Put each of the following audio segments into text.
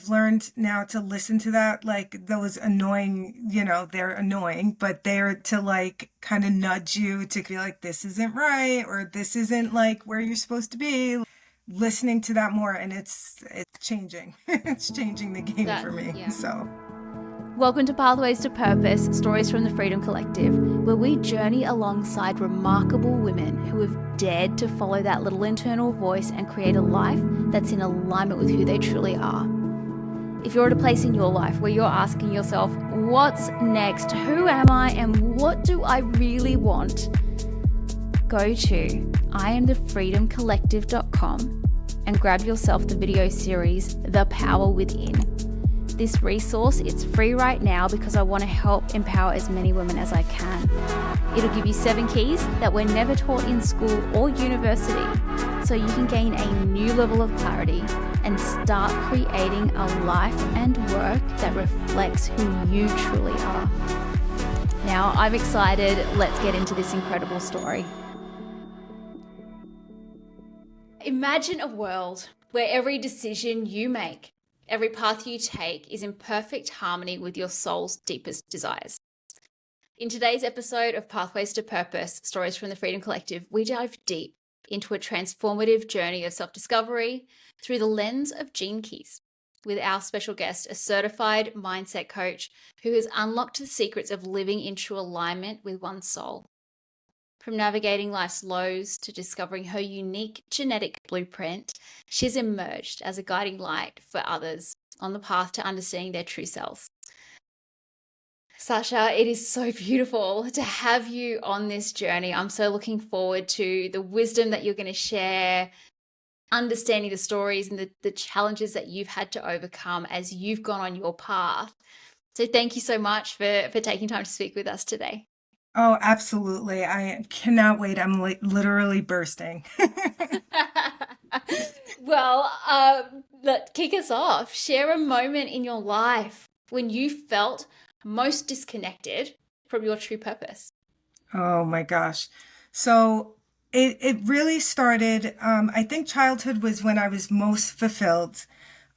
I've learned now to listen to that, like those annoying, they're annoying, but they're to like kind of nudge you to be like, this isn't right, or this isn't like where you're supposed to be. Listening to that more, and it's changing. It's changing the game That, for me. yeah. So. Welcome to Pathways to Purpose, Stories from the Freedom Collective, where we journey alongside remarkable women who have dared to follow that little internal voice and create a life that's in alignment with who they truly are. If you're at a place in your life where you're asking yourself, what's next? Who am I? And what do I really want? Go to IamTheFreedomCollective.com and grab yourself the video series, The Power Within. This resource, it's free right now because I want to help empower as many women as I can. It'll give you 7 keys that were never taught in school or university, so you can gain a new level of clarity and start creating a life and work that reflects who you truly are. Now, I'm excited. Let's get into this incredible story. Imagine a world where every decision you make, every path you take is in perfect harmony with your soul's deepest desires. In today's episode of Pathways to Purpose, Stories from the Freedom Collective, we dive deep into a transformative journey of self-discovery through the lens of gene keys, with our special guest, a certified mindset coach who has unlocked the secrets of living in true alignment with one's soul. From navigating life's lows to discovering her unique genetic blueprint, she's emerged as a guiding light for others on the path to understanding their true selves. Sasha, it is so beautiful to have you on this journey. I'm so looking forward to the wisdom that you're going to share, understanding the stories and the challenges that you've had to overcome as you've gone on your path. So thank you so much for taking time to speak with us today. Oh, absolutely. I cannot wait. I'm literally bursting. Well, let's kick us off. Share a moment in your life when you felt most disconnected from your true purpose. Oh my gosh. So it really started, I think childhood was when I was most fulfilled.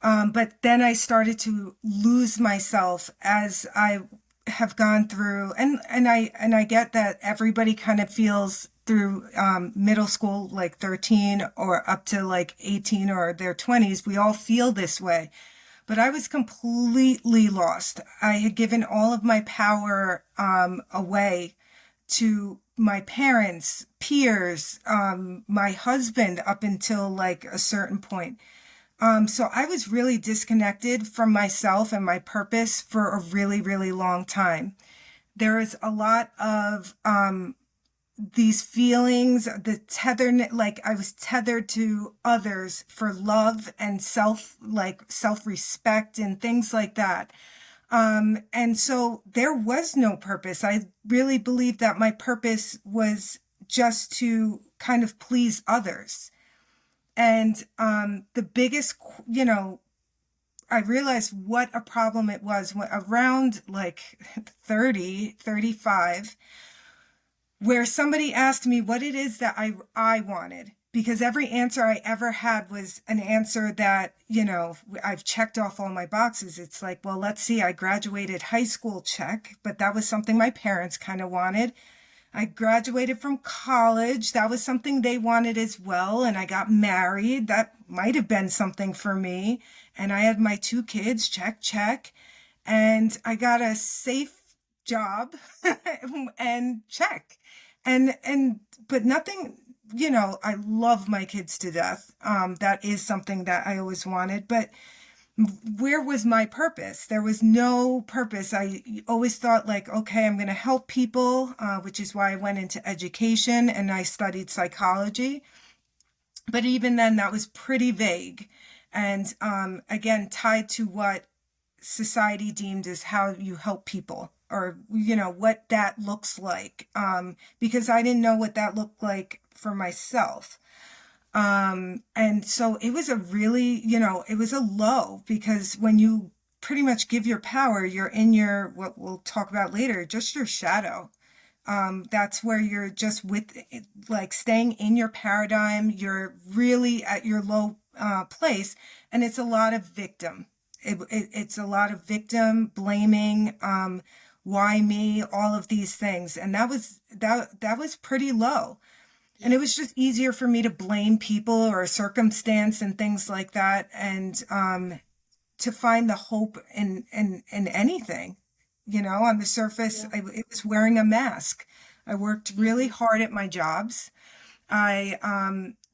But then I started to lose myself as I have gone through, and I get that everybody kind of feels through middle school, like 13 or up to like 18 or their 20s. We all feel this way. But I was completely lost. I had given all of my power away to my parents, peers, my husband up until like a certain point. So I was really disconnected from myself and my purpose for a really, really long time. There is a lot of these feelings, the tether, like I was tethered to others for love and self-respect and things like that. And so there was no purpose. I really believed that my purpose was just to kind of please others. And the biggest, I realized what a problem it was around like 30, 35, where somebody asked me what it is that I wanted. Because every answer I ever had was an answer that, I've checked off all my boxes. It's like, well, let's see, I graduated high school, check, but that was something my parents kind of wanted. I graduated from college. That was something they wanted as well. And I got married. That might have been something for me. And I had my 2 kids, check, check. And I got a safe job and check. But nothing, I love my kids to death. That is something that I always wanted. But where was my purpose? There was no purpose. I always thought like, okay, I'm going to help people, which is why I went into education and I studied psychology. But even then, that was pretty vague. And again, tied to what society deemed as how you help people or, what that looks like. Because I didn't know what that looked like for myself. And so it was a really, it was a low because when you pretty much give your power, you're in what we'll talk about later, just your shadow. That's where you're just like staying in your paradigm. You're really at your low place. And it's a lot of victim. it's a lot of victim blaming, why me, all of these things. And that was pretty low. And it Yep. was just easier for me to blame people or circumstance and things like that. And to find the hope in anything, on the surface, Yeah. it was wearing a mask. I worked really Mm-hmm. hard at my jobs. I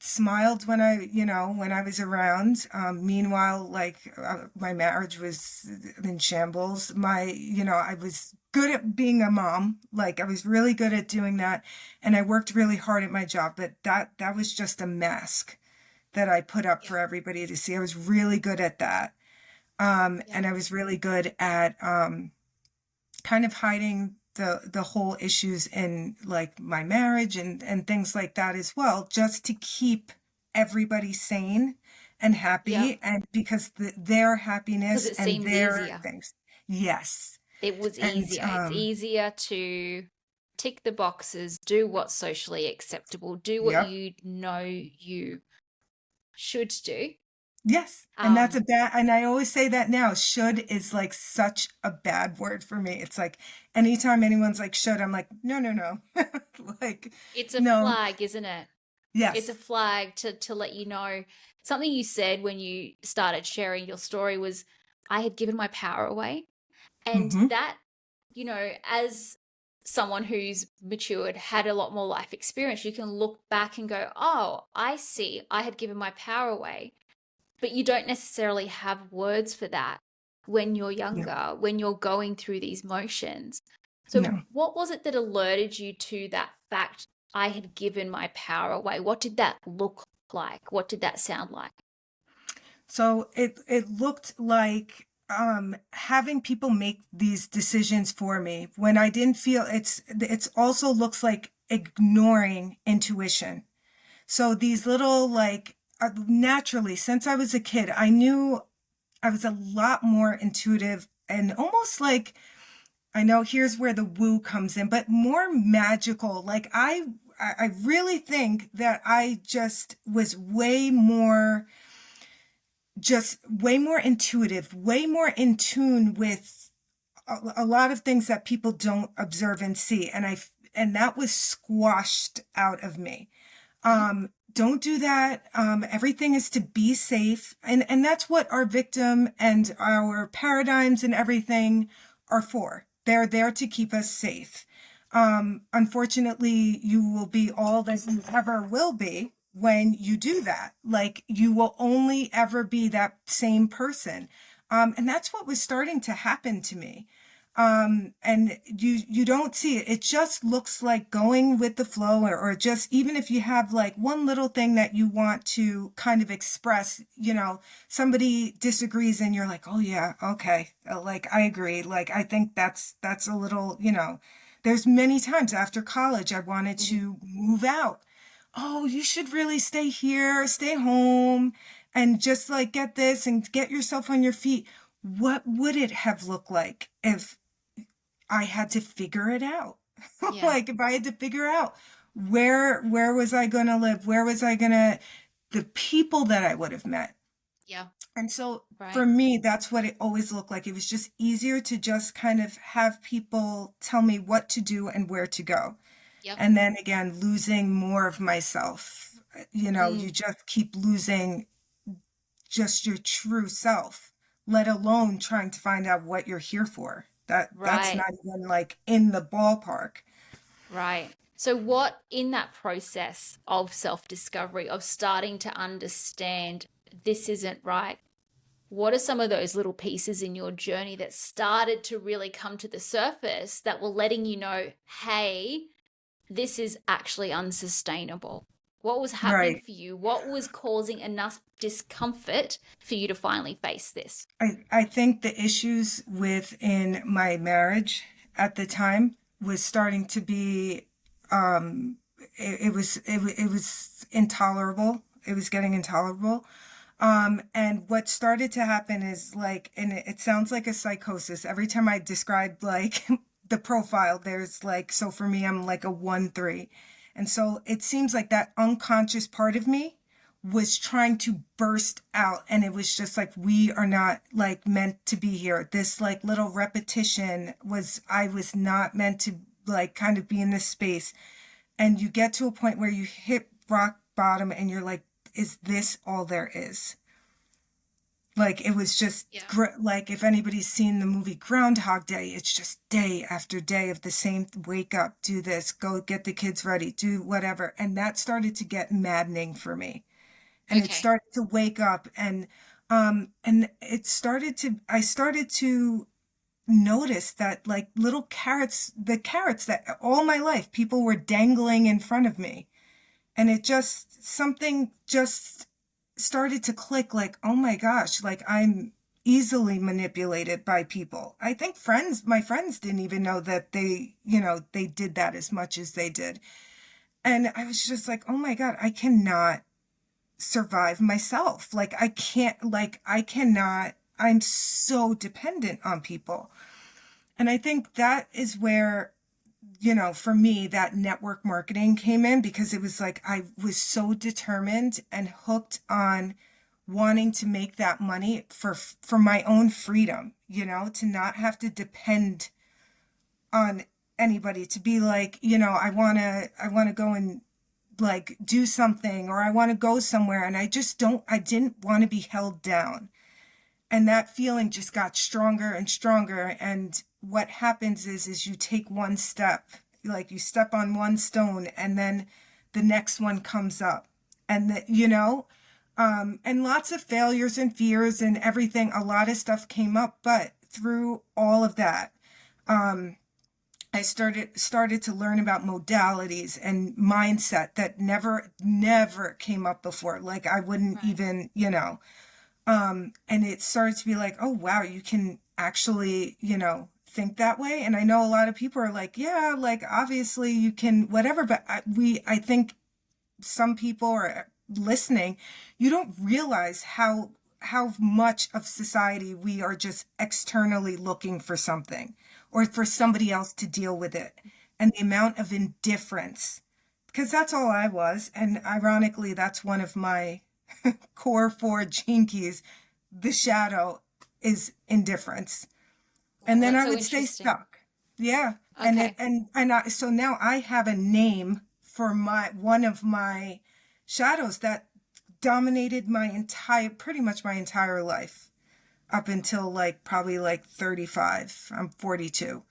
smiled when I was around. Meanwhile, my marriage was in shambles. I was good at being a mom. Like I was really good at doing that, and I worked really hard at my job. But that was just a mask that I put up Yeah. for everybody to see. I was really good at that, Yeah. and I was really good at kind of hiding the whole issues in like my marriage and things like that as well, just to keep everybody sane and Yeah. happy, and because their Because happiness it and seems their easier. things. Yes. It was And easier. It's easier to tick the boxes, do what's socially acceptable, do what yep. you know you should do. Yes. And that's Um, a bad, and I always say that now. Should is like such a bad word for me. It's like anytime anyone's like should, I'm like, no, no, no. Like, it's a no. flag, isn't it? It's a Yes. flag to let you know. Something you said when you started sharing your story was, I had given my power away. And Hmm. that, as someone who's matured, had a lot more life experience, you can look back and go, oh, I see, I had given my power away. But you don't necessarily have words for that when you're No, younger, when you're going through these motions. So, no. what was it that alerted you to that fact? I had given my power away. What did that look like? What did that sound like? So it looked like having people make these decisions for me when I didn't feel it's also looks like ignoring intuition. So these little like naturally since I was a kid, I knew I was a lot more intuitive and almost like I know here's where the woo comes in, but more magical. Like I really think that I just was way more intuitive, way more in tune with a lot of things that people don't observe and see. And that was squashed out of me. Mm-hmm. Don't do that. Everything is to be safe. And that's what our victim and our paradigms and everything are for. They're there to keep us safe. Unfortunately, you will be all that you ever will be when you do that. Like you will only ever be that same person. And that's what was starting to happen to me. And you don't see it. It just looks like going with the flow, or just even if you have like one little thing that you want to kind of express, somebody disagrees and you're like, oh yeah, okay, like I agree. Like I think that's a little, there's many times after college I wanted Mm-hmm. to move out. Oh, you should really stay here, stay home, and just like get this and get yourself on your feet. What would it have looked like if I had to figure it out? Yeah. Like if I had to figure out where was I going to live? Where was I going to the people that I would have met? Yeah. And so for Right. me, that's what it always looked like. It was just easier to just kind of have people tell me what to do and where to go. Yep. And then again, losing more of myself. You Mm, just keep losing just your true self, let alone trying to find out what you're here for. That's right. not even like in the ballpark. Right. So, what in that process of self discovery, of starting to understand this isn't right, what are some of those little pieces in your journey that started to really come to the surface that were letting you know, hey, this is actually unsustainable? What was happening Right. for you? What was causing enough discomfort for you to finally face this? I think the issues within my marriage at the time was starting to be it was intolerable. It was getting intolerable. And what started to happen is like, and it sounds like a psychosis. Every time I describe like the profile, there's like, so for me, I'm like a 1-3. And so it seems like that unconscious part of me was trying to burst out, and it was just like, we are not like meant to be here. This like little repetition was, I was not meant to like kind of be in this space. And you get to a point where you hit rock bottom and you're like, is this all there is? Like it was just Yeah. like if anybody's seen the movie Groundhog Day, it's just day after day of the same, wake up, do this, go get the kids ready, do whatever. And that started to get maddening for me. And it Okay. started to wake up, and it started to, I started to notice that like little carrots, the carrots that all my life people were dangling in front of me. And it just, something just started to click, like, oh my gosh, like I'm easily manipulated by people. I think my friends didn't even know that they did that as much as they did. And I was just like, oh my God, I cannot survive myself. Like I cannot, I'm so dependent on people. And I think that is where, for me, that network marketing came in, because it was like I was so determined and hooked on wanting to make that money for my own freedom, to not have to depend on anybody, to be like, I want to go and like do something, or I want to go somewhere, and I didn't want to be held down. And that feeling just got stronger and stronger. And what happens is you take one step, like you step on one stone, and then the next one comes up. And and lots of failures and fears and everything, a lot of stuff came up. But through all of that, I started to learn about modalities and mindset that never came up before. Like I wouldn't Right. even, and it started to be like, oh wow, you can actually, think that way. And I know a lot of people are like, yeah, like obviously you can whatever, but I think some people are listening, you don't realize how much of society we are just externally looking for something, or for Yeah. somebody else to deal with it. And the amount of indifference, because that's all I was. And ironically, that's one of my core four gene keys. The shadow is indifference. Oh, And then that's I so would stay interesting. stuck. Yeah. Okay. So now I have a name for one of my shadows that dominated pretty much my entire life, up until like probably like 35. I'm 42.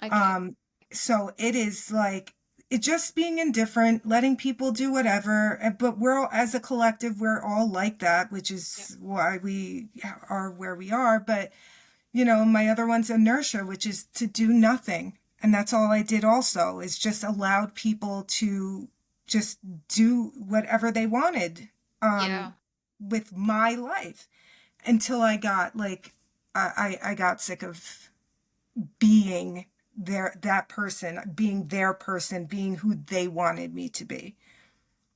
Okay. Um, so it is like it just being indifferent, letting people do whatever. But we're all, as a collective, we're all like that, which Yep. is why we are where we are. But my other one's inertia, which is to do nothing. And that's all I did also, is just allowed people to just do whatever they wanted, Yeah. um, with my life, until I got like, I got sick of being their person, being who they wanted me to be.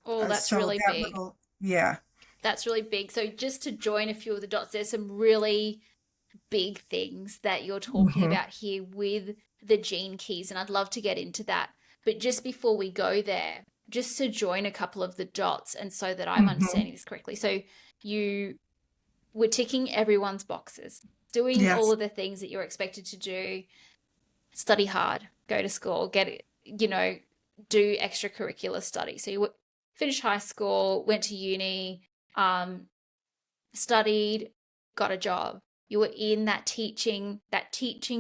Oh, that's So really that big. little, yeah. That's really big. So just to join a few of the dots, there's some really big things that you're talking Hmm. about here with the gene keys, and I'd love to get into that. But just before we go there, just to join a couple of the dots and so that I'm Hmm. understanding this correctly. So you were ticking everyone's boxes, doing all Yes. of the things that you're expected to do, study hard, go to school, get it, do extracurricular study. So you finished high school, went to uni, um, studied, got a job. You were in that teaching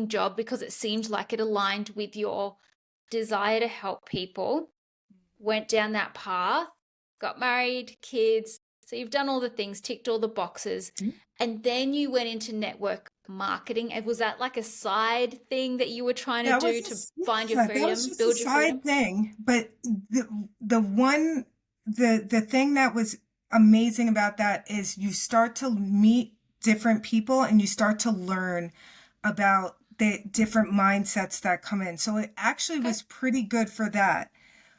job because it seemed like it aligned with your desire to help people. Went down that path, got married, kids. So you've done all the things, ticked all the boxes, and then you went into network marketing. And was that like a side thing that you were trying to That was do to just, find your yeah, that was freedom, just a build your side freedom? thing. But the thing that was amazing about that is you start to meet different people, and you start to learn about the different mindsets that come in. So it actually Okay. was pretty good for that.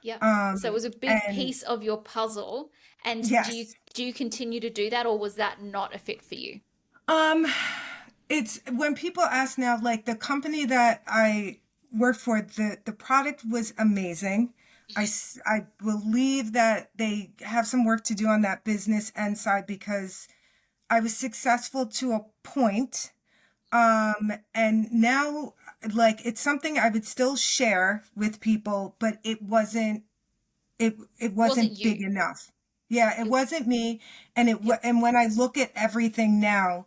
Yeah. So it Um, was a big and piece of your puzzle. And do you yes. do you continue to do that, or was that not a fit for you? Um, it's when people ask now, like the company that I worked for, the product was amazing. I believe that they have some work to do on that business end side because I was successful to a point. And now, like, it's something I would still share with people, but it Wasn't wasn't big you. enough. Yeah, it It, wasn't me. yep. And when I look at everything now,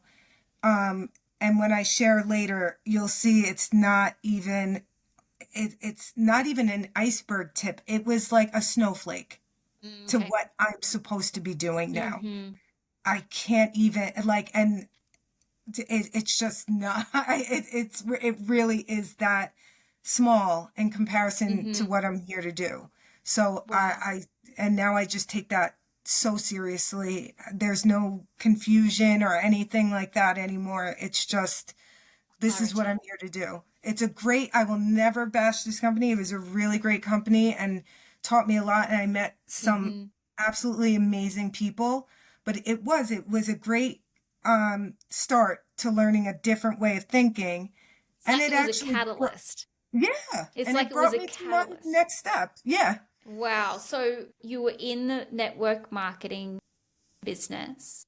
and when I share later, you'll see it's not even an iceberg tip. It was like a snowflake to Okay. what I'm supposed to be doing now. Mm-hmm. I can't even like, and it's just not, it really is that small in comparison to Mm-hmm. what I'm here to do. So Wow. and now I just take that so seriously. There's no confusion or anything like that anymore. It's just, this is what I'm Clarity. here to do. I will never bash this company. It was a really great company and taught me a lot. And I met some Mm-hmm. absolutely amazing people. But it was a great start to learning a different way of thinking. It's And like it it was a actually, catalyst. yeah, It's and like it it was brought a me to my catalyst. next step. Yeah. Wow. So you were in the network marketing business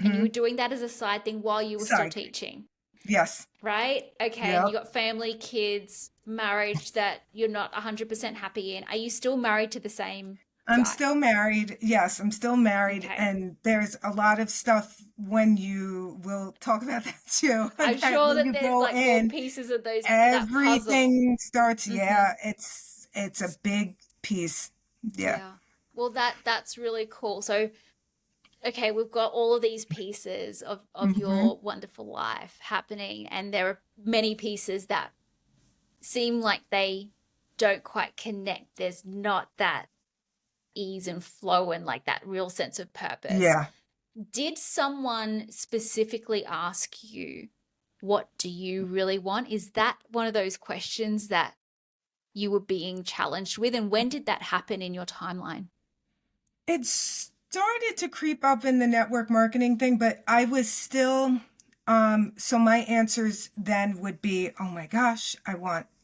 and you were Mm-hmm. doing that as a side thing while you were still Sorry. teaching, Yes. right? Okay. And you Yep. got family, kids, marriage that you're not 100% happy in. Are you still married to the same I'm guy? still married. Yes, I'm still married. Okay. And there's a lot of stuff when you will talk about that too, I'm that sure when that you there's go like more in, pieces of that puzzle. everything starts, Mm-hmm. yeah, it's a big piece. Yeah. Yeah. Well, that's really cool. So, okay, we've got all of these pieces of Hmm. your wonderful life happening, and there are many pieces that seem like they don't quite connect. There's not that ease and flow and like that real sense of purpose. Yeah. Did someone specifically ask you, what do you really want? Is that one of those questions that you were being challenged with? And when did that happen in your timeline? It started to creep up in the network marketing thing, but I was still, so my answers then would be, oh my gosh, I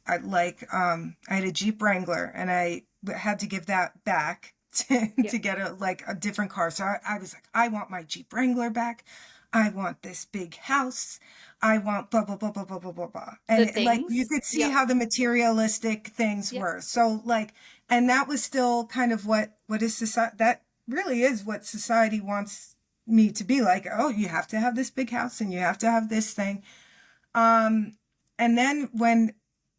had a Jeep Wrangler and I had to give that back to Yep. get a different car. So I was like, I want my Jeep Wrangler back. I want this big house. I want blah, blah, blah, blah, blah, blah, blah, blah. The And like, you things. could see Yep. how the materialistic things Yep. were. So like, and that was still kind of what is society, that really is what society wants me to be like. Oh, you have to have this big house and you have to have this thing. And then when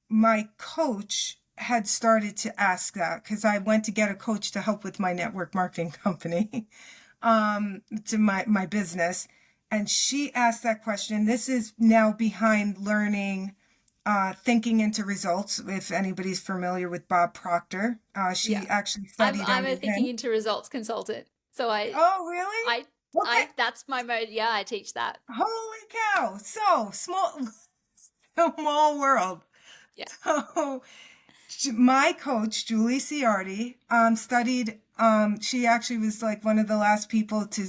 my coach had started to ask that, because I went to get a coach to help with my network marketing company, to my business, and she asked that question. This is now behind learning thinking into results. If anybody's familiar with Bob Proctor, Yeah. she actually I'm studied I'm under a thinking him. into results consultant. So Oh, really? I Okay. that's my mode. Yeah, I teach that. Holy cow. So small, small world. Yeah. So my coach, Julie Ciardi, studied, she actually was like one of the last people to,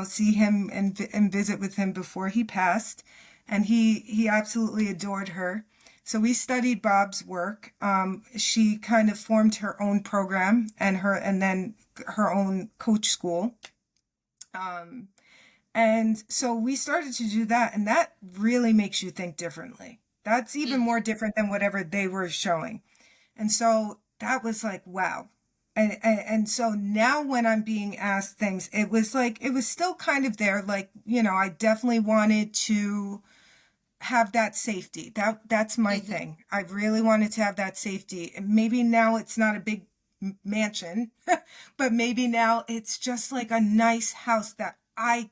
see him and visit with him before he passed. And he absolutely adored her. So we studied Bob's work. She kind of formed her own program and then her own coach school. Um, And so we started to do that, and that really makes you think differently. That's even Mm-hmm. more different than whatever they were showing. And so that was like, wow. And so now when I'm being asked things, it was like, it was still kind of there. Like, I definitely wanted to have that safety. That's my Mm-hmm. thing. I really wanted to have that safety. And maybe now it's not a big mansion, but maybe now it's just like a nice house that I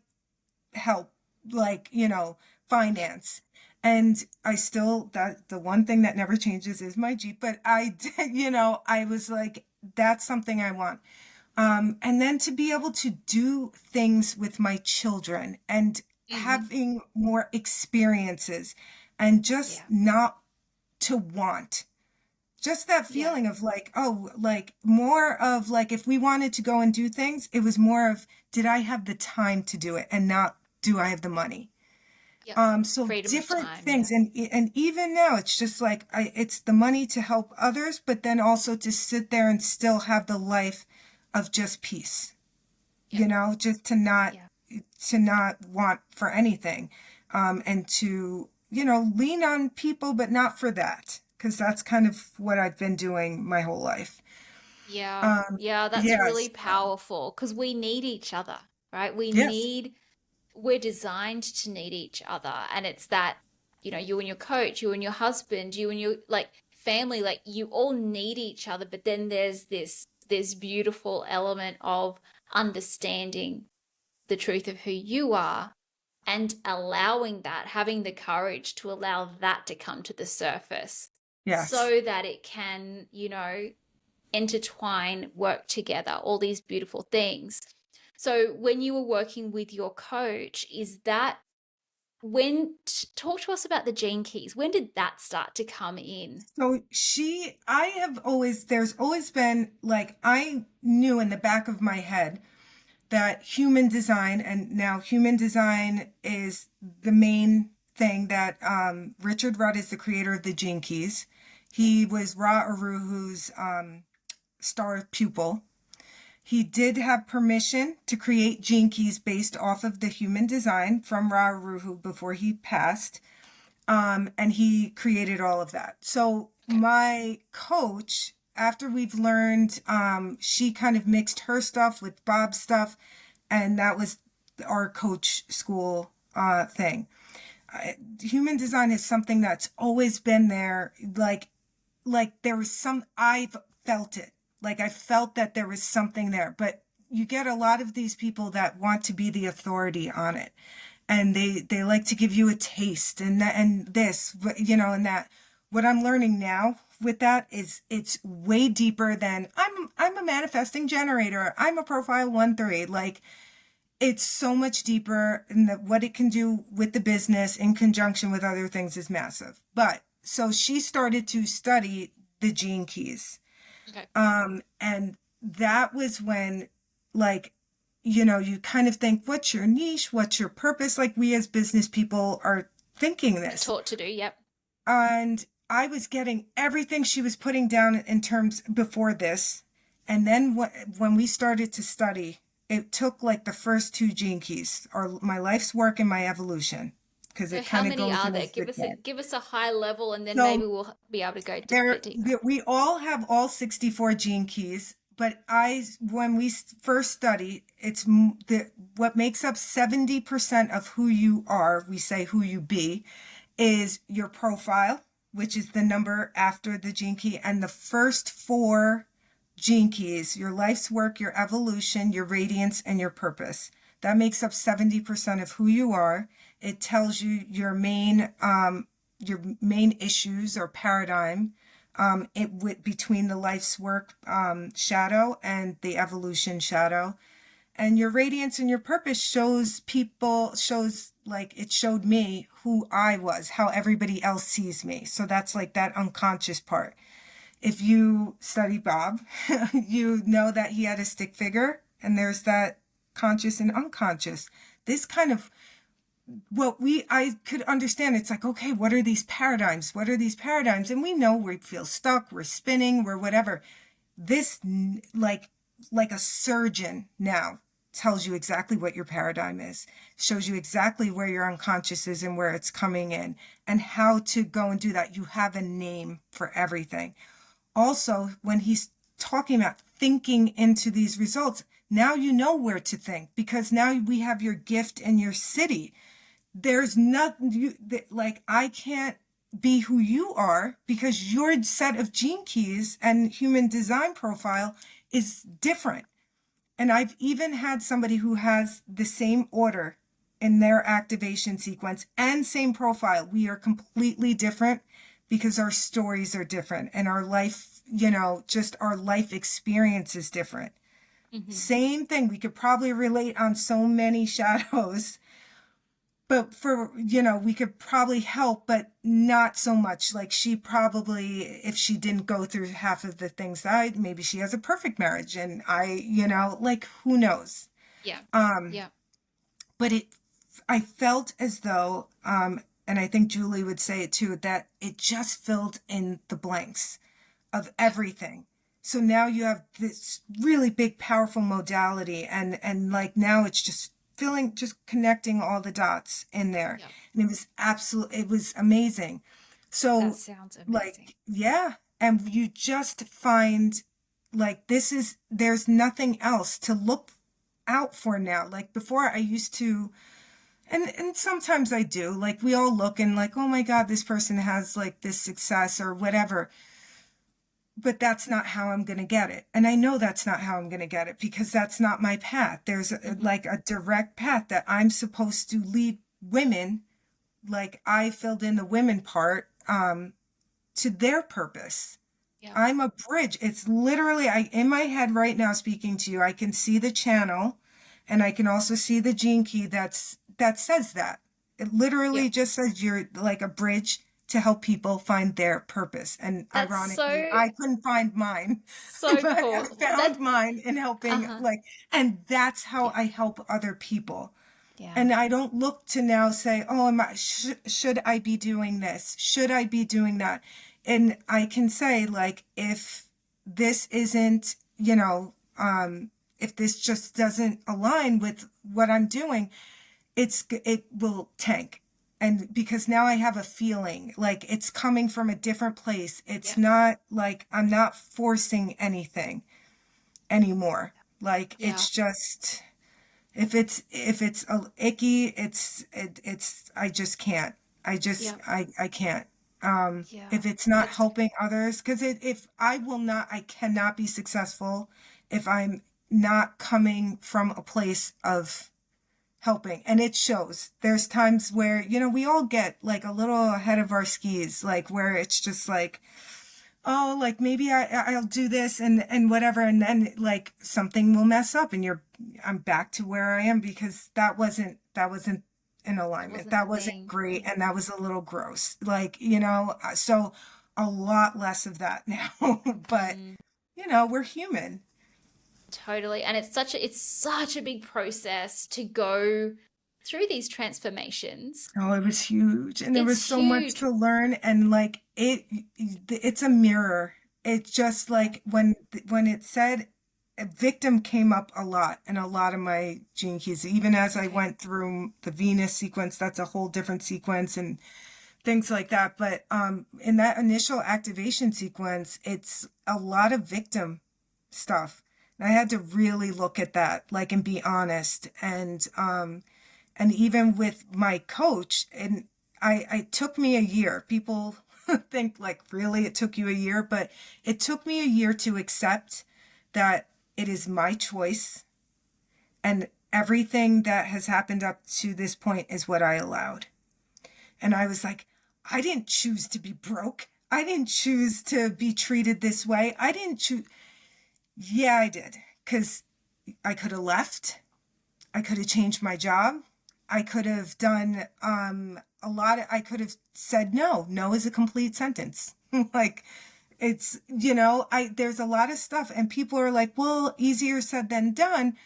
help, like, Yep. finance. And I still, that the one thing that never changes is my Jeep, but I did, I was like, that's something I want. And then to be able to do things with my children and Mm-hmm. having more experiences and just Yeah. not to want just that Yeah. feeling of like, oh, like more of like, if we wanted to go and do things, it was more of, did I have the time to do it and not do I have the money? Yep. So Freedom of different time. things, Yeah. and even now, it's just like it's the money to help others, but then also to sit there and still have the life of just peace. Yep. Just Yeah. to not want for anything, and to lean on people, but not for that, because that's kind of what I've been doing my whole life. Yeah. Um, Yeah. That's really yes, powerful because we need each other, right? yes, We're designed to need each other. And it's that, you and your coach, you and your husband, you and your like family, like you all need each other. But then there's this beautiful element of understanding the truth of who you are and allowing that, having the courage to allow that to come to the surface yes. so that it can, intertwine, work together, all these beautiful things. So when you were working with your coach, is that talk to us about the gene keys. When did that start to come in? So I have always, there's always been like, I knew in the back of my head that human design, and now human design is the main thing that Richard Rudd is the creator of the Gene Keys. Yep. He was Ra Uruhu's star pupil. He did have permission to create Gene Keys based off of the human design from Ra Uruhu before he passed. And he created all of that. So Okay. my coach, after we've learned, she kind of mixed her stuff with Bob's stuff, and that was our coach school thing. Human design is something that's always been there. Like there was I've felt it. Like I felt that there was something there, but you get a lot of these people that want to be the authority on it, and they like to give you a taste and that and this, and that. What I'm learning now with that is it's way deeper than I'm a manifesting generator, I'm a profile 1-3. Like it's so much deeper, and that what it can do with the business in conjunction with other things is massive. But so she started to study the gene keys. Okay. And that was when, like, you kind of think, what's your niche? What's your purpose? Like we as business people are thinking this. Taught to do. Yep. And I was getting everything she was putting down in terms before this. And then when we started to study, it took like the first two gene keys, or my life's work and my evolution, because So it how kind of many goes are in there? as the kit. Give us a high level, and then So maybe we'll be able to go a bit there, deeper. we all have all 64 gene keys, but when we first study, it's what makes up 70% of who you are, we say who you be, is your profile, which is the number after the gene key, and the first four gene keys: your life's work, your evolution, your radiance, and your purpose. That makes up 70% of who you are. It tells you your main issues or paradigm, between the life's work shadow and the evolution shadow. And your radiance and your purpose shows like it showed me who I was, how everybody else sees me. So that's like that unconscious part. If you study Bob, you know that he had a stick figure, and there's that conscious and unconscious. This kind of I could understand. It's like, okay, what are these paradigms? What are these paradigms? And we know we feel stuck, we're spinning, we're whatever. This, like a surgeon now, tells you exactly what your paradigm is, shows you exactly where your unconscious is and where it's coming in, and how to go and do that. You have a name for everything. Also, when he's talking about thinking into these results, now you know where to think, because now we have your gift and your city. There's nothing like, I can't be who you are because your set of gene keys and human design profile is different. And I've even had somebody who has the same order in their activation sequence and same profile. We are completely different because our stories are different, and our life, just our life experience is different. Hmm. Same thing. We could probably relate on so many shadows, but we could probably help, but not so much. Like she probably, if she didn't go through half of the things that maybe she has a perfect marriage, and like, who knows? Yeah. Um, Yeah. but I felt as though, and I think Julie would say it too, that it just filled in the blanks of Yeah. everything. So now you have this really big, powerful modality, and like now it's just filling, just connecting all the dots in there, Yeah. and it was amazing. That So, sounds amazing. like, yeah, and you just find like there's nothing else to look out for now. Like before, I used to, and sometimes I do. Like we all look and like, oh my God, this person has like this success or whatever, but that's not how I'm going to get it. And I know that's not how I'm going to get it because that's not my path. There's Hmm. like a direct path that I'm supposed to lead women, like I filled in the women part, to their purpose. Yeah. I'm a bridge. It's literally, I in my head right now speaking to you, I can see the channel and I can also see the gene key that says that. It Yeah. literally just says you're like a bridge to help people find their purpose. And That's ironically, so I couldn't find mine, so but I cool. found mine in helping Uh-huh. like, and that's how Yeah. I help other people. Yeah. And I don't look to now say, oh, should I be doing this? Should I be doing that? And I can say, like, if this isn't, if this just doesn't align with what I'm doing, it will tank. And because now I have a feeling like it's coming from a different place. It's Yeah. not like I'm not forcing anything anymore. Like Yeah. it's just if it's a icky, it's I just can't. Yeah. I can't. Yeah. If it's not It's helping others, because if I will not, I cannot be successful if I'm not coming from a place of helping. And it shows. There's times where, we all get like a little ahead of our skis, like where it's just like, oh, like maybe I'll do this and whatever, and then like something will mess up, and I'm back to where I am because that wasn't in that alignment. wasn't the That wasn't thing. great, and Mm. that was a little gross. Like so a lot less of that now. But Mm. we're human. Totally. And it's such a big process to go through these transformations. Oh, it was huge, and there was It's so much huge. to learn, and like it's a mirror. It's just Yeah. like when it said a victim came up a lot in a lot of my gene keys, even as I Okay. went through the Venus sequence. That's a whole different sequence and things like that. But in that initial activation sequence, it's a lot of victim stuff. And I had to really look at that, like, and be honest. And even with my coach, and it took me a year. People think like, really, it took you a year, but it took me a year to accept that it is my choice, and everything that has happened up to this point is what I allowed. And I was like, I didn't choose to be broke. I didn't choose to be treated this way. I didn't choose. Yeah, I did. Because I could have left. I could have changed my job. I could have done I could have said no. No is a complete sentence. Like it's, there's a lot of stuff, and people are like, well, easier said than done.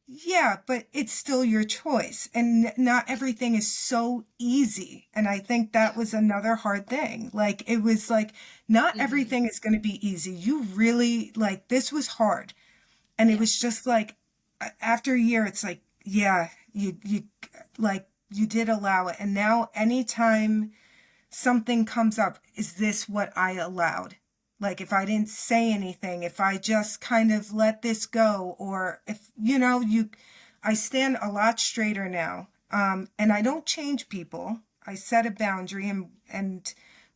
Yeah, but it's still your choice. And not Yeah. everything is so easy. And I think that Yeah. was another hard thing. Like, it was like, not Hmm. everything is going to be easy. You really, like, this was hard. And it Yeah. was just like, after a year, it's like, yeah, like, you did allow it. And now, anytime something comes up, is this what I allowed? Like if I didn't say anything, if I just kind of let this go, or if, I stand a lot straighter now. And I don't change people. I set a boundary and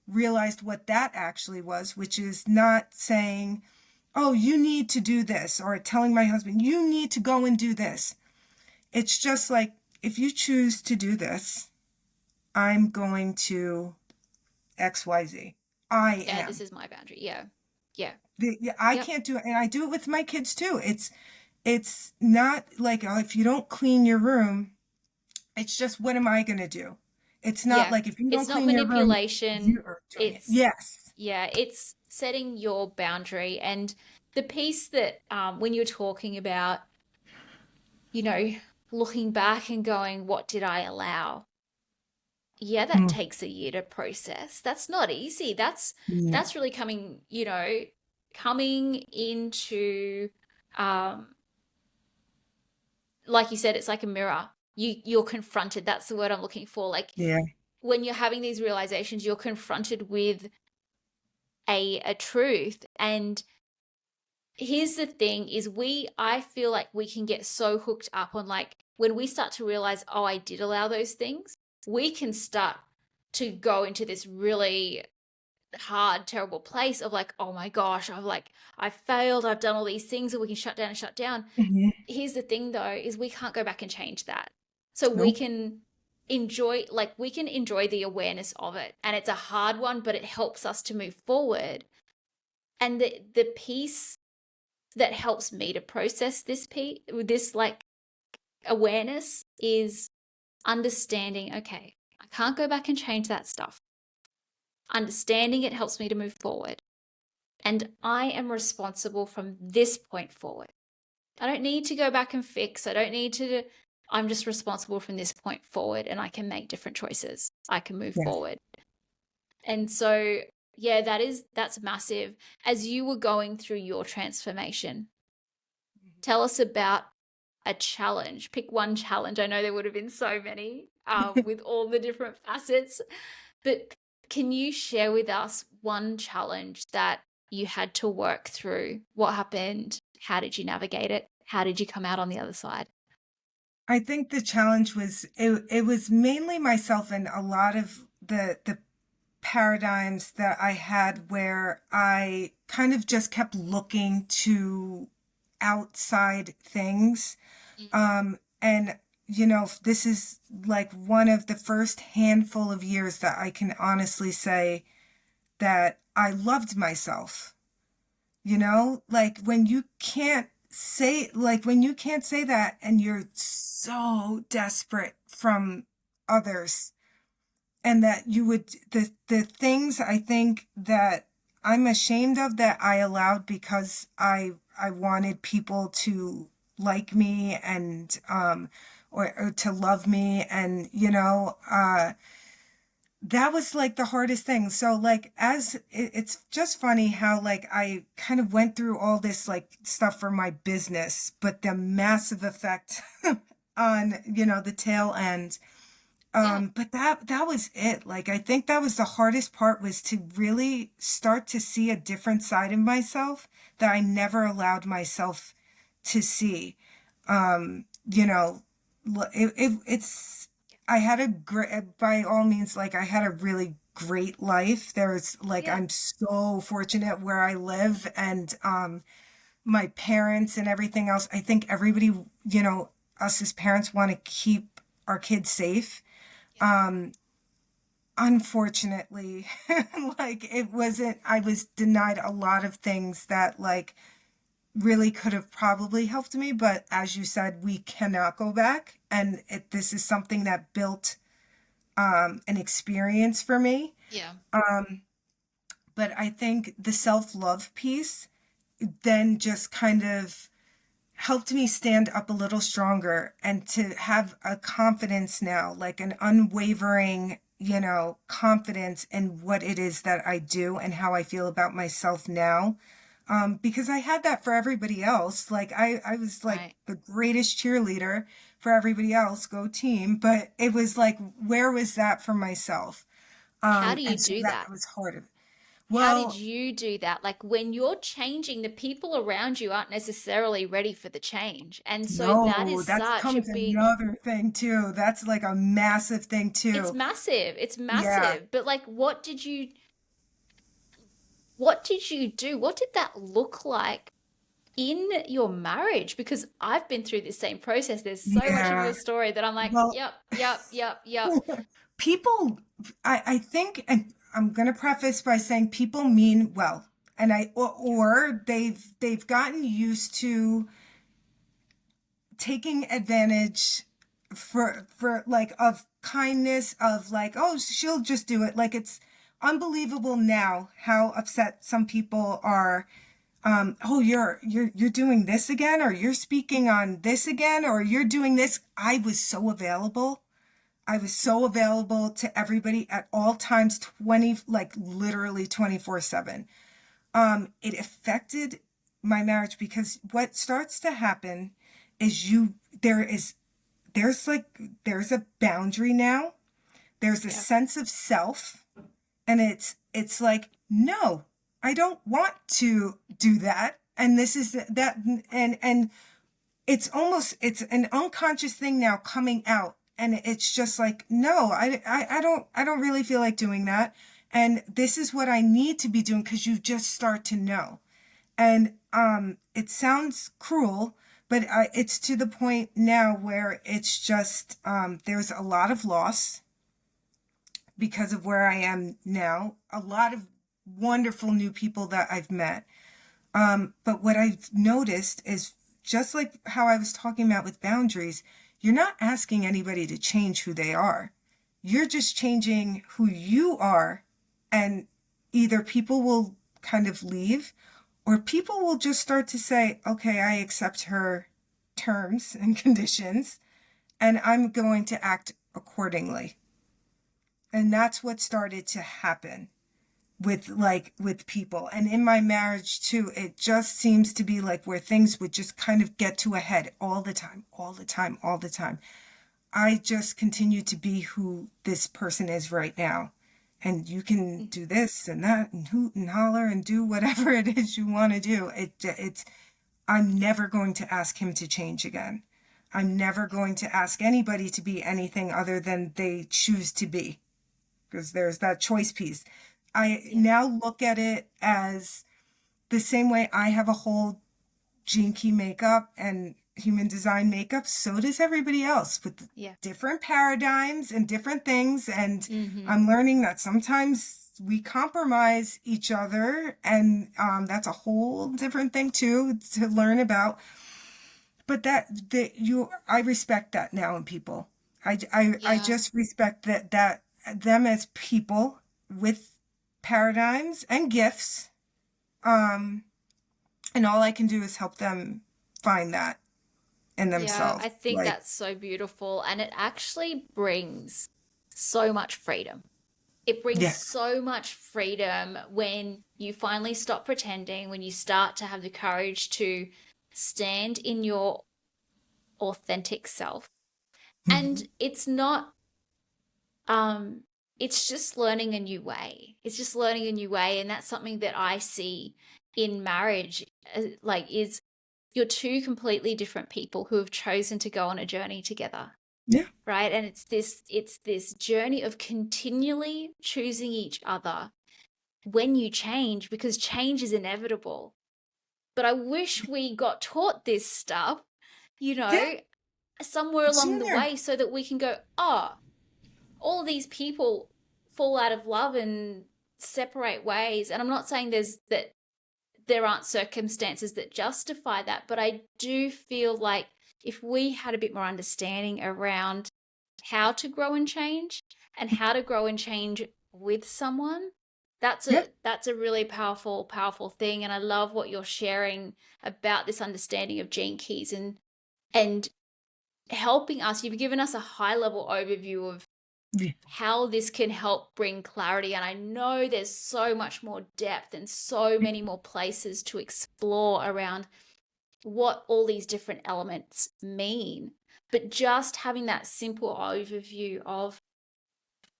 realized what that actually was, which is not saying, oh, you need to do this, or telling my husband, you need to go and do this. It's just like, if you choose to do this, I'm going to XYZ. I Yeah. This am. is my boundary. Yeah. Yeah. I Yep. can't do it. And I do it with my kids too. It's not like, oh, if you don't clean your room, it's just, what am I going to do? It's not Yeah. like, if you don't It's not clean your room, manipulation. you're doing it. It's, Yes. yeah, it's setting your boundary. And the piece that when you're talking about, you know, looking back and going, what did I allow? Yeah, that Mm. takes a year to process. That's not easy. No. That's really coming, coming into um like you said, it's like a mirror. You're confronted. That's the word I'm looking for. Like Yeah. when you're having these realizations, you're confronted with a truth. And here's the thing is I feel like we can get so hooked up on, like, when we start to realize, oh, I did allow those things, we can start to go into this really hard, terrible place of like, oh my gosh, I failed, I've done all these things, and we can shut down and shut down. Hmm. Here's the thing though, is we can't go back and change that. So Nope. we can enjoy the awareness of it. And it's a hard one, but it helps us to move forward. And the piece that helps me to process this like awareness is understanding, okay, I can't go back and change that stuff. Understanding it helps me to move forward. And I am responsible from this point forward. I don't need to go back and fix. I don't need to. I'm just responsible from this point forward, and I can make different choices. I can move Yes. forward. And so, yeah, that's massive. As you were going through your transformation, tell us about a challenge. Pick one challenge. I know there would have been so many with all the different facets, but can you share with us one challenge that you had to work through? What happened? How did you navigate it? How did you come out on the other side? I think the challenge was it was mainly myself and a lot of the paradigms that I had where I kind of just kept looking to outside things. And this is like one of the first handful of years that I can honestly say that I loved myself. Like when you can't say that and you're so desperate from others, and that you would the things I think that I'm ashamed of that I allowed because I wanted people to like me and or to love me, and that was like the hardest thing. So like it's just funny how like I kind of went through all this like stuff for my business, but the massive effect on the tail end. Yeah. But that was it. Like I think that was the hardest part, was to really start to see a different side of myself that I never allowed myself to see. You know, it's I had a great, by all means, like I had a really great life. There's like Yeah. I'm so fortunate where I live, and my parents and everything else. I think everybody, us as parents want to keep our kids safe. Yeah. Unfortunately, like it wasn't, I was denied a lot of things that like really could have probably helped me, but as you said, we cannot go back, and this is something that built an experience for me. Yeah. But I think the self-love piece then just kind of helped me stand up a little stronger and to have a confidence now, like an unwavering, confidence in what it is that I do and how I feel about myself now. Because I had that for everybody else. Like I was like Right. the greatest cheerleader for everybody else, go team. But it was like, where was that for myself? How do you And so do that that? was harder. How did Well, you do that? Like when you're changing, the people around you aren't necessarily ready for the change. And so that no, is that such a comes big, another thing too. That's like a massive thing it's too. massive. It's Yeah. massive. But like what did you do? What did that look like in your marriage? Because I've been through this same process. There's so much of your Yeah. story that I'm like, Well, yep, yep, yep, yep. people, I think, and I'm going to preface by saying people mean well, and or they've gotten used to taking advantage for like of kindness, of like, oh, she'll just do it. Like it's unbelievable now how upset some people are oh, you're doing this again, or you're speaking on this again, or you're doing this. I was so available. I was so available to everybody at all times, 20, like literally 24/7. It affected my marriage because what starts to happen is there is, there's a boundary now. There's a Yeah. sense of self, and it's like, no, I don't want to do that. And this is that, and it's an unconscious thing now coming out, and it's just like, no, I don't really feel like doing that, and this is what I need to be doing, because you just start to know. And it sounds cruel, but it's to the point now where it's just, there's a lot of loss because of where I am now, a lot of wonderful new people that I've met. But what I've noticed is, just like how I was talking about with boundaries, you're not asking anybody to change who they are. You're just changing who you are. And either people will kind of leave, or people will just start to say, okay, I accept her terms and conditions, and I'm going to act accordingly. And that's what started to happen with people. And in my marriage too, it just seems to be like where things would just kind of get to a head all the time, all the time, all the time. I just continue to be who this person is right now. And you can do this and that and hoot and holler and do whatever it is you want to do. It's I'm never going to ask him to change again. I'm never going to ask anybody to be anything other than they choose to be, because there's that choice piece. I Yeah. now look at it as the same way I have a whole Gene Key makeup and human design makeup, so does everybody else, with Yeah. different paradigms and different things. And Mm-hmm. I'm learning that sometimes we compromise each other, and that's a whole different thing too to learn about. But I respect that now in people. I Yeah. just respect that them as people with paradigms and gifts. Um, and all I can do is help them find that in Yeah. themselves. I think Like, that's so beautiful. And it actually brings so much freedom. It brings yeah, so much freedom when you finally stop pretending, when you start to have the courage to stand in your authentic self. And mhm, it's not, um, it's just learning a new way. It's just learning a new way. And that's something that I see in marriage, like, is you're two completely different people who have chosen to go on a journey together. yeah, Right. And it's this journey of continually choosing each other when you change, because change is inevitable. But I wish we got taught this stuff, you yeah, know, somewhere along the sooner, way, so that we can go, oh, all of these people fall out of love and separate ways. And I'm not saying there aren't circumstances that justify that, but I do feel like if we had a bit more understanding around how to grow and change, and how to grow and change with someone, yeah, that's a really powerful thing. And I love what you're sharing about this understanding of gene keys, and helping us. You've given us a high level overview of yeah, how this can help bring clarity. And I know there's so much more depth and so many more places to explore around what all these different elements mean. But just having that simple overview of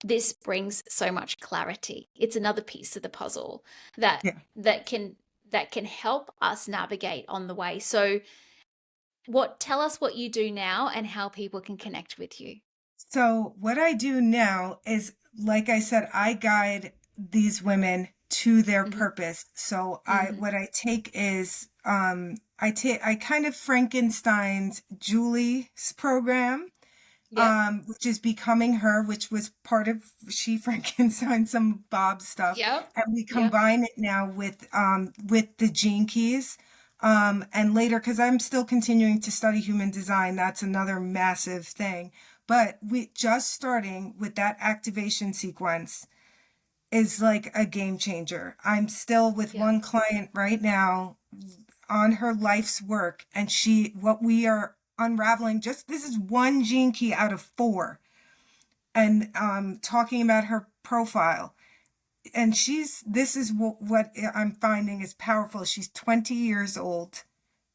this brings so much clarity. It's another piece of the puzzle that yeah. that can that can help us navigate on the way. So tell us what you do now and how people can connect with you. So what I do now is, like I said, I guide these women to their Hmm. purpose. So Hmm. what I take is, I kind of Frankenstein's Julie's program, Yep. which is Becoming Her, which was part of, she Frankenstein some Bob stuff, Yep. and we Yep. combine it now with the Gene Keys. And later, because I'm still continuing to study human design, that's another massive thing. But we just starting with that activation sequence, is like a game changer. I'm still with Yeah. one client right now on her life's work, and what we are unraveling, just this is one gene key out of four, and talking about her profile. And this is what I'm finding is powerful. She's 20 years old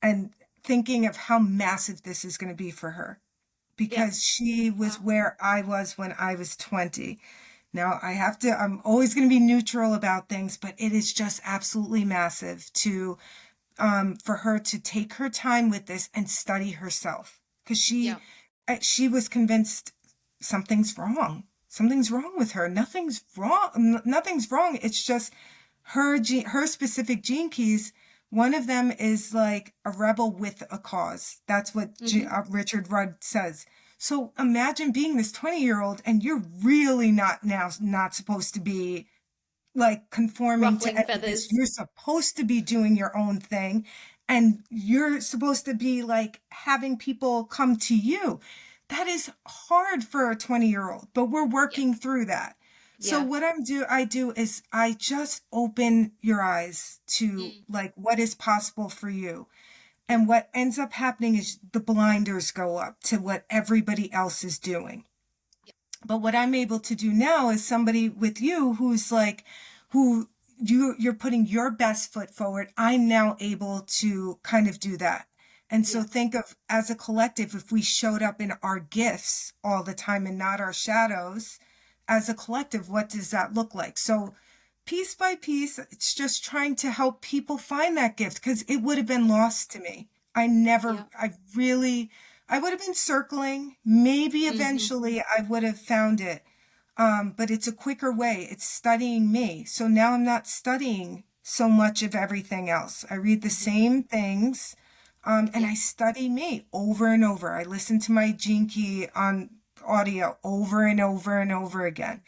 and thinking of how massive this is going to be for her, Yeah. because she was Wow. where I was when I was 20. Now I'm always going to be neutral about things, but it is just absolutely massive for her to take her time with this and study herself, because Yeah. she was convinced something's wrong. Something's wrong with her. Nothing's wrong. Nothing's wrong. It's just her specific gene keys. One of them is like a rebel with a cause. That's what Richard Rudd says. So imagine being this 20-year-old and you're really not supposed to be like conforming to Ruffling any of this. feathers. You're supposed to be doing your own thing, and you're supposed to be like having people come to you. That is hard for a 20-year-old, but we're Yeah. working through that. So Yeah. what I do is I just open your eyes to Mm. like what is possible for you. Yeah. And what ends up happening is the blinders go up to what everybody else is doing. Yeah. But what I'm able to do now is somebody with you who's like, who you're putting your best foot forward. I'm now able to kind of do that. And so Yeah. think of, as a collective, if we showed up in our gifts all the time and not our shadows, as a collective, what does that look like? So piece by piece, it's just trying to help people find that gift, because it would have been lost to me. Yeah. I would have been circling. Maybe Mm-hmm. eventually I would have found it. But it's a quicker way. It's studying me. So now I'm not studying so much of everything else. I read the Mm-hmm. same things, and Yeah. I study me over and over. I listen to my gene key on audio over and over and over again.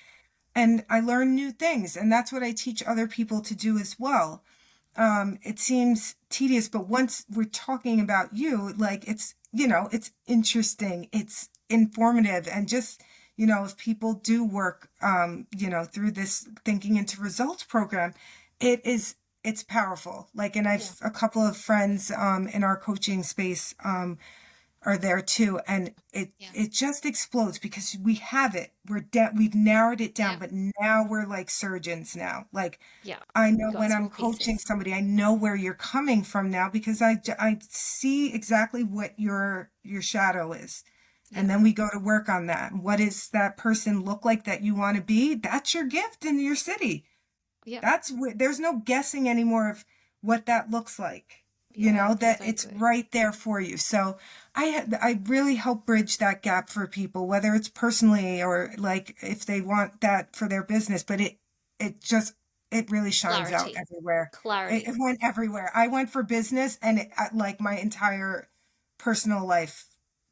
And I learn new things. And that's what I teach other people to do as well. It seems tedious, but once we're talking about you, like it's interesting, it's informative, and just, if people do work, through this thinking into results program, it's powerful. Like, and Yeah. I've a couple of friends, in our coaching space, are there too, and it Yeah. it just explodes because we have it. We've narrowed it down, Yeah. but now we're like surgeons now. Like, Yeah. I You know got when some I'm more coaching pieces. somebody, I know where you're coming from now, because I see exactly what your shadow is. Yeah. And then we go to work on that. What does that person look like that you want to be? That's your gift in your city. Yeah. There's no guessing anymore of what that looks like. Yeah. That So it's good. right there for you. So I really help bridge that gap for people, whether it's personally or like if they want that for their business, but it really shines out Clarity. everywhere. It Clarity. went everywhere. I went for business, and like my entire personal life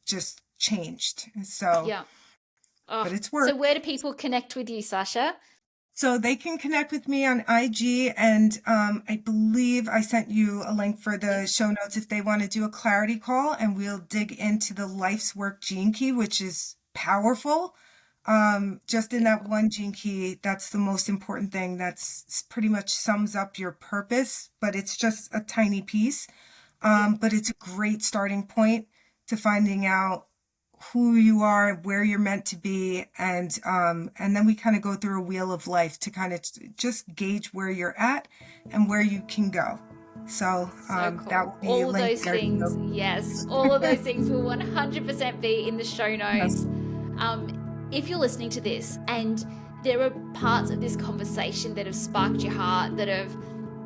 just changed. So, Yeah. Oh, but it's so work. where do people connect with you, Sasha? So they can connect with me on IG, and I believe I sent you a link for Yeah. the show notes if they want to do a clarity call, and we'll dig into the life's work gene key, which is powerful. Just in that Beautiful. one gene key, that's the most important thing. That's pretty much sums up your purpose, but it's just a tiny piece. Yeah. But it's a great starting point to finding out who you are, where you're meant to be, and then we kind of go through a wheel of life to kind of just gauge where you're at and where you can go. So So that cool. will be All of linked those there things, too. yes, all of those things will 100% be in the show notes. Yes. If you're listening to this and there are parts of this conversation that have sparked your heart, that have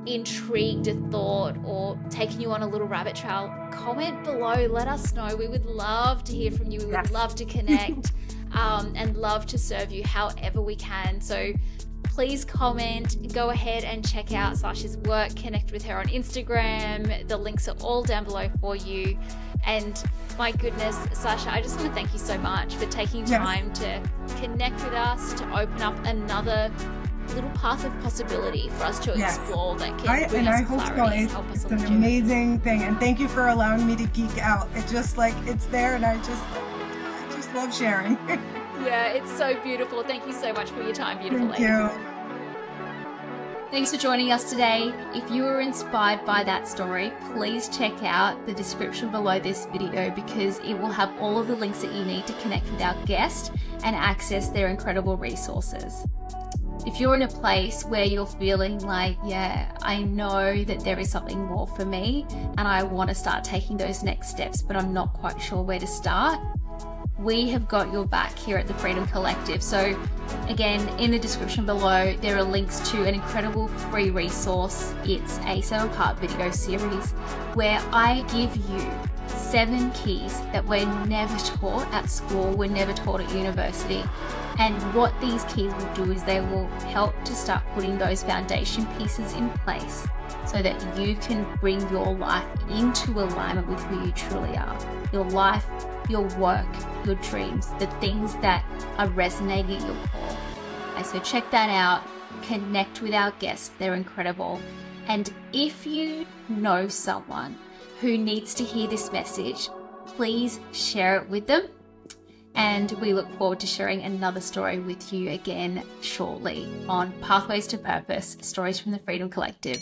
intrigued a thought or taken you on a little rabbit trail, comment below. Let us know. We would love to hear from you. We would Yes. love to connect and love to serve you however we can. So please comment, go ahead and check out Sasha's work, connect with her on Instagram. The links are all down below for you. And my goodness, Sasha, I just want to thank you so much for taking time to connect with us, to open up another little path of possibility for us to explore that can bring us clarity and help us It's on an the journey. amazing thing, and thank you for allowing me to geek out. It's just like it's there, and I just love sharing. Yeah, it's so beautiful. Thank you so much for your time, beautiful Thank lady. you. Thanks for joining us today. If you were inspired by that story, please check out the description below this video because it will have all of the links that you need to connect with our guest and access their incredible resources. If you're in a place where you're feeling like, yeah, I know that there is something more for me and I want to start taking those next steps, but I'm not quite sure where to start, we have got your back here at the Freedom Collective. So again, in the description below, there are links to an incredible free resource. It's a 7-part video series where I give you 7 keys that we're never taught at school, we're never taught at university. And what these keys will do is they will help to start putting those foundation pieces in place so that you can bring your life into alignment with who you truly are. Your life, your work, your dreams, the things that are resonating at your core. And so check that out, connect with our guests, they're incredible. And if you know someone who needs to hear this message, please share it with them. And we look forward to sharing another story with you again shortly on Pathways to Purpose, Stories from the Freedom Collective.